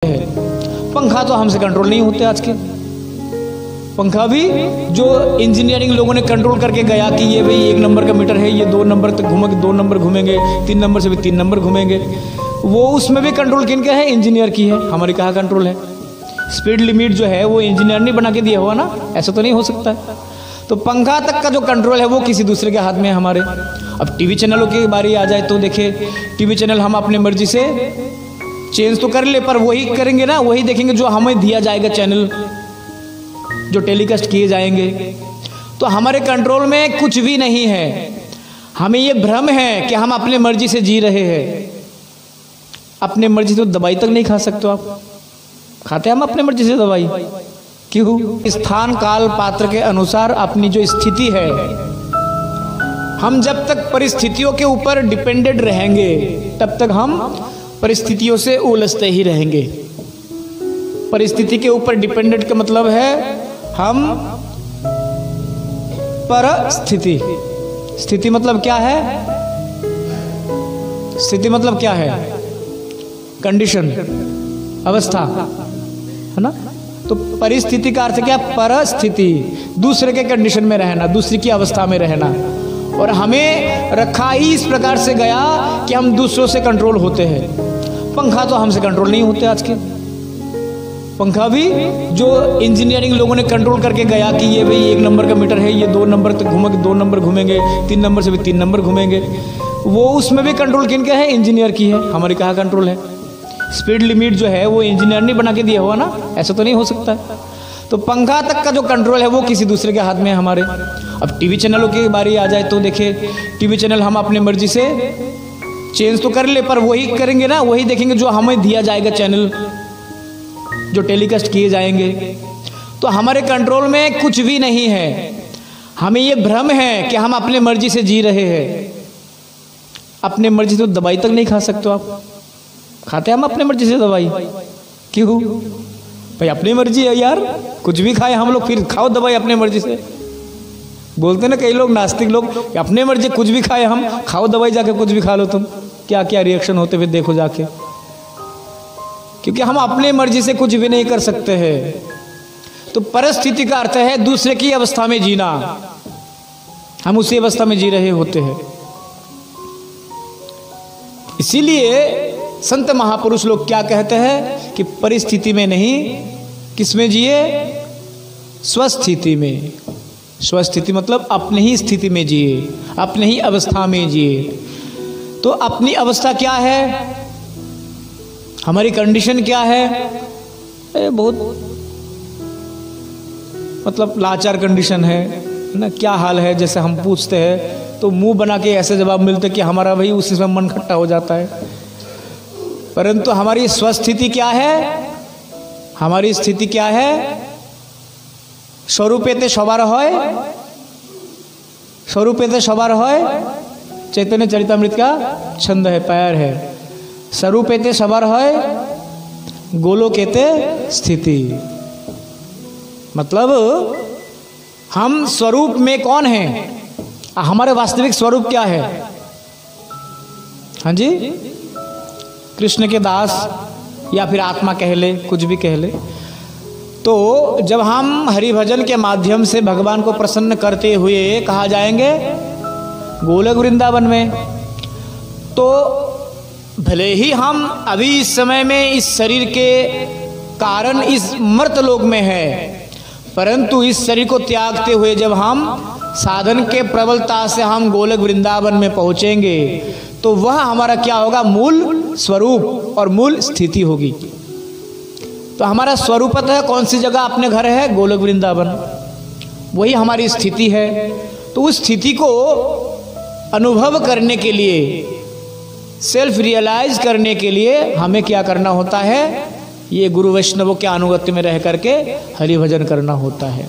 पंखा तो हमसे कंट्रोल नहीं होते आज के। पंखा भी जो इंजीनियरिंग लोगों ने कंट्रोल करके गया कि ये भाई 1 नंबर का मीटर है, ये 2 नंबर तक घूमेंगे, 2 नंबर घूमेंगे, 3 नंबर से भी 3 नंबर घूमेंगे, वो उसमें भी कंट्रोल किनका है? इंजीनियर की है। हमारी कहाँ कंट्रोल है? स्पीड लिमिट जो है वो इंजीनियर नहीं बना के दिया हुआ ना, ऐसा तो नहीं हो सकता है। तो पंखा तक का जो कंट्रोल है वो किसी दूसरे के हाथ में है हमारे। अब टीवी चैनलों की बारी आ जाए तो देखिए, टीवी चैनल हम अपने मर्जी से चेंज तो कर ले, पर वही करेंगे ना, वही देखेंगे जो हमें दिया जाएगा, चैनल जो टेलीकास्ट किए जाएंगे। तो हमारे कंट्रोल में कुछ भी नहीं है। हमें ये भ्रम है कि हम अपने मर्जी से जी रहे हैं। अपने मर्जी से तो दवाई तक नहीं खा सकते आप। खाते हम अपने मर्जी से दवाई, क्यों? स्थान काल पात्र के अनुसार अपनी जो स्थिति है, हम जब तक परिस्थितियों के ऊपर डिपेंडेंट रहेंगे तब तक हम परिस्थितियों से उलझते ही रहेंगे। परिस्थिति के ऊपर डिपेंडेंट का मतलब है हम परिस्थिति। स्थिति मतलब क्या है? स्थिति मतलब क्या है? कंडीशन, अवस्था, है ना? तो परिस्थिति का अर्थ क्या? परिस्थिति, दूसरे के कंडीशन में रहना, दूसरे की अवस्था में रहना। और हमें रखा ही इस प्रकार से गया कि हम दूसरों से कंट्रोल होते हैं। पंखा तो हमसे कंट्रोल नहीं होते आज के। पंखा भी जो इंजीनियरिंग लोगों ने कंट्रोल करके गया कि ये भाई 1 नंबर का मीटर है, ये 2 नंबर तक घूमेंगे, 2 नंबर घूमेंगे, 3 नंबर से भी 3 नंबर घूमेंगे, वो उसमें भी कंट्रोल किनका है? इंजीनियर की है। हमारी कहाँ कंट्रोल है? स्पीड लिमिट जो है वो इंजीनियर नहीं बना के दिया हुआ ना, ऐसा तो नहीं हो सकता है। तो पंखा तक का जो कंट्रोल है वो किसी दूसरे के हाथ में है हमारे। अब टीवी चैनलों की बारी आ जाए तो देखिए, टीवी चैनल हम अपने मर्जी से चेंज तो कर ले, पर वही करेंगे ना, वही देखेंगे जो हमें दिया जाएगा, चैनल जो टेलीकास्ट किए जाएंगे। तो हमारे कंट्रोल में कुछ भी नहीं है। हमें ये भ्रम है कि हम अपने मर्जी से जी रहे हैं। अपने मर्जी से तो दवाई तक नहीं खा सकते आप। खाते हम अपने मर्जी से दवाई, क्यों? भाई अपनी मर्जी है यार, कुछ भी खाए हम लोग, फिर खाओ दवाई अपने मर्जी से। बोलते ना कई लोग, नास्तिक लोग, अपने मर्जी कुछ भी खाए हम, खाओ दवाई, जाके कुछ भी खा लो तुम। क्या क्या रिएक्शन होते फिर देखो जाके। क्योंकि हम अपने मर्जी से कुछ भी नहीं कर सकते हैं। तो परिस्थिति का अर्थ है दूसरे की अवस्था में जीना। हम उसी अवस्था में जी रहे होते हैं। इसीलिए संत महापुरुष लोग क्या कहते हैं कि परिस्थिति में नहीं, किसमें जिए? स्वस्थिति में। स्वस्थिति मतलब अपनी ही स्थिति में जिए, अपनी ही अवस्था में जिए। तो अपनी अवस्था क्या है? हमारी कंडीशन क्या है? बहुत मतलब लाचार कंडीशन है ना। क्या हाल है जैसे हम पूछते हैं तो मुंह बना के ऐसे जवाब मिलते कि हमारा भाई उसी समय मन खट्टा हो जाता है। परंतु हमारी स्वस्थिति क्या है? हमारी स्थिति क्या है? स्वरूपेते सवार হয়, स्वरूपेते सवार হয়, चैतन्य चरितामृत का छंद है, पैर है। स्वरूपेते सवार হয়, गोलोकेते स्थिति। मतलब हम स्वरूप में कौन हैं? हमारे वास्तविक स्वरूप क्या है? हाँ जी, कृष्ण के दास या फिर आत्मा कह ले, कुछ भी कह ले। तो जब हम हरि भजन के माध्यम से भगवान को प्रसन्न करते हुए कहाँ जाएंगे? गोलोक वृंदावन में। तो भले ही हम अभी इस समय में इस शरीर के कारण इस मर्त लोक में है, परंतु इस शरीर को त्यागते हुए जब हम साधन के प्रबलता से हम गोलोक वृंदावन में पहुँचेंगे तो वह हमारा क्या होगा? मूल स्वरूप और मूल स्थिति होगी। तो हमारा स्वरूपतः कौन सी जगह अपने घर है? गोलोक वृंदावन। वही हमारी स्थिति है। तो उस स्थिति को अनुभव करने के लिए, सेल्फ रियलाइज करने के लिए हमें क्या करना होता है? ये गुरु वैष्णवों के अनुगत्य में रह करके हरि भजन करना होता है।